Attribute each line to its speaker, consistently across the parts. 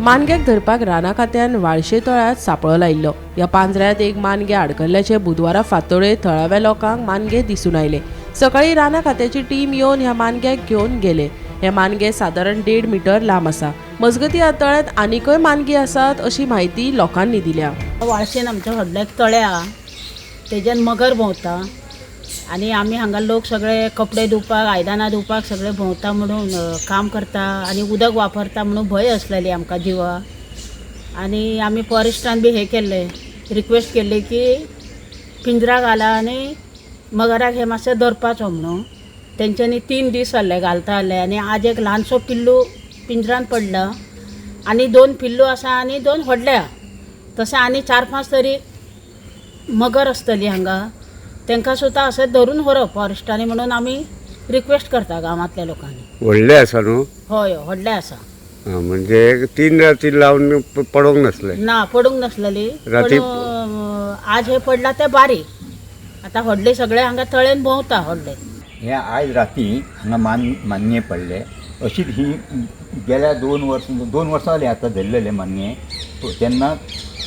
Speaker 1: मानग्याक धरपाक राना खात्यान वाळशे तळ्यांत सांपळो लायिल्लो. ह्या पांजऱ्यांत एक मानगें आडकल्ल्याचे बुधवारा फांतोडेर थळाव्या लोकांक मानगें दिसून आयले. सकाळीं राना खात्याची टीम येवन ह्या मानग्याक घेवन गेले. हे मानगें सादारण 1.5 मीटर लांब आसा. मजगतीं ह्या तळ्यांत आनीकय मानगीं आसात अशी म्हायती लोकांनी दिल्या.
Speaker 2: वाळशेन आमच्या व्हडलें तळें आहा, तेज्यान मगर भोंवता आनी आमी हांगा लोक सगळे कपडे धुवपाक आयदनां धुवपाक सगळे भोंवता म्हणून काम करता आनी उदक वापरता म्हणून भंय आसलेली आमकां जिवा. आनी आमी फॉरेस्टान बी हे केल्ले, रिक्वेस्ट केल्ली की पिंजरा घाला आनी मगराक हे मातशें धरपाचो म्हणून. तेंच्यांनी 3 दीस जाले घालता जाले आनी आज एक ल्हानसो पिल्लू पिंजरान पडला आनी 2 पिल्लू आसा आनी 2 व्हडले आहा. तशें आनी 4-5 तरी मगर आसतली हांगा, तांकां सुद्दां अशें धरून व्हरप फॉरेस्टांनी म्हणून आमी रिक्वेस्ट करता गांवांतल्या लोकांनी.
Speaker 3: व्हडले आसा न्हू?
Speaker 2: हय व्हडले आसा.
Speaker 3: म्हणजे 3 राती लावन पडोंक नसले?
Speaker 2: ना, पडूंक नसलेली.
Speaker 3: राती
Speaker 2: आज हे पडला ते बारीक. आतां व्हडले सगळे हांगा तळेन भोंवता व्हडले.
Speaker 4: हे आज राती हांगा मान्ये पडले. अशीच ही गेल्या 2 वर्सां जालीं आतां धरलेले मान्ये. तेन्ना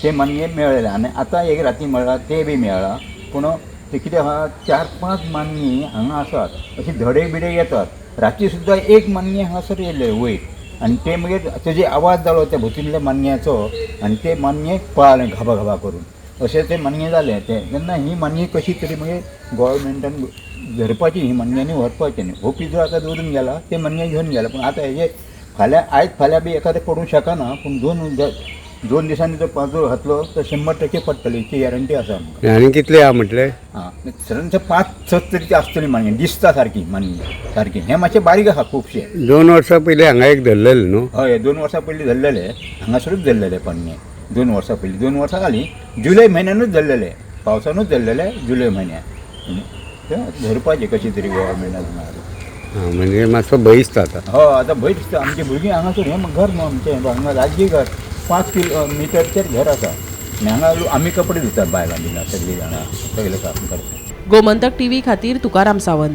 Speaker 4: ते मान्ये मेळ्ळे आनी आतां एक राती मेळ्ळा ते बी मेळ्ळा. पूण ते कितें आहा 4-5 मान्नी हांगा आसात. अशी धडे बिडे येतात. राती सुद्दां एक मान्ये हांगासर येयले वयर आनी ते मागीर तेजे आवाज जालो त्या भोंवतणल्या मान्याचो आनी ते मान्ये पळाले घाबा घाबा करून. अशें ते मान्ये जाले. तेन्ना ही मान्ये कशी तरी मागीर गोवोरमेंटान धरपाची, ही मान्यांनी व्हरपाचें न्ही. हो पिंजरो आतां दवरून गेला, ते मान्ये घेवन गेला. पूण आतां हेजे फाल्यां बी एखादें पडूंक शकना. पूण 2 दिसांनी जर पांजरो घातलो तर 100% पडटली, ती गॅरंटी आसा आमकां.
Speaker 3: आनी कितले आहा म्हटले?
Speaker 4: सादारण 5-6 तरी आसतली मान्ये, दिसता सारकी मान्ये सारकी. हे मातशे बारीक आहा खुबशे.
Speaker 3: 2 वर्सां पयलीं हांगा एक धरलेले न्हू?
Speaker 4: हय, 2 वर्सां पयलीं धरलेले हांगासरूच धरलेले मान्ये. 2 वर्सां पयलीं, 2 वर्सां जालीं. जुलय म्हयन्यानूच धरलेले, पावसानूच धरलेले जुलय म्हयन्यान. धरपाचें कशी तरी गोवोरमेंटान.
Speaker 3: म्हणजे मातसो भंय दिसता आतां.
Speaker 4: हय, आतां भंय दिसता. आमची भुरगीं हांगासर हें घर न्हू आमचें, हांगा राजगी घर 5 किलोमिटरचेर घर आसा. आनी हांगा आमी कपडे धुतात बायलां बी सगळीं जाणां सगळे काम करतात.
Speaker 1: गोमंतक टीव्ही खातीर तुकाराम सावंत.